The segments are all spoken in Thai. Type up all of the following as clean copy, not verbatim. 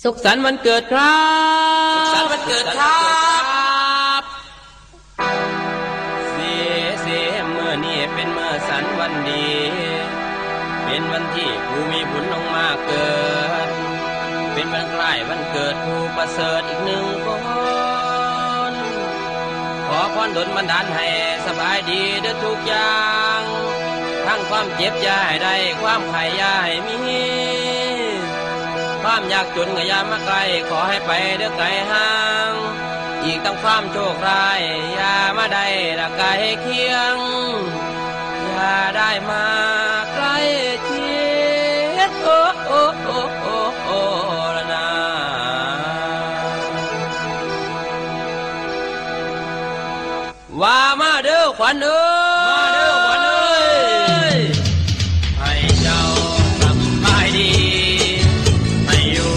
สุขสันต์วันเกิดครับสุขสันต์วันเกิดครับเสียเมื่อนี่เป็นเมื่อสันวันดีเป็นวันที่ผู้มีบุญลงมาเกิดเป็นวันคล้ายวันเกิดผู้ประเสริฐอีกหนึ่งคนขอพรดลบันดาลให้สบายดีเด้อทุกอย่างทั้งความเจ็บอย่าให้ได้ความไข้อย่าให้มีความยากจนก็อย่ามาไกลขอให้ไปเด้อไกลห่างอีกทั้งความโชคร้ายอย่ามาได้ละไกลเคียงอย่าได้มาใกล้เคียงโอ้โอ้โอ้โอ้โอ้ละนาว่ามาเด้อขวัญเอ้ยให้เจ้าสบายดีให้อยู่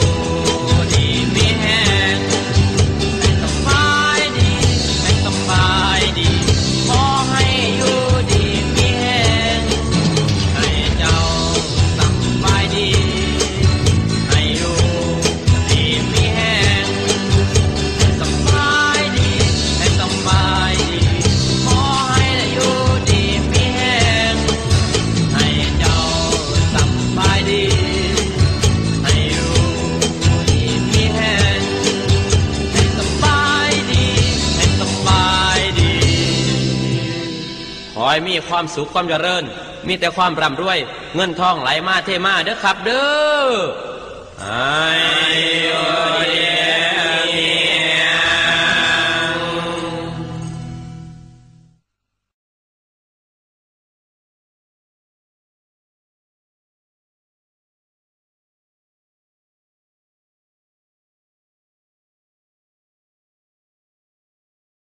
ดีมีแห้งให้สบายดีให้สบายดีขอให้อยู่ดีมีแห้งให้เจ้าสบายดีให้อยู่ดีมีแห้งให้สบายดีให้สบายดีขอให้อยู่ดีมีแห้งให้เจ้าสบายดีให้อยู่ดีมีแห้งให้สบายดีให้สบายดีขอให้มีความสุขความเจริญมีแต่ความร่ำรวยเงินทองไหลมาเทมาเด้อครับเด้อให้อยู่ดี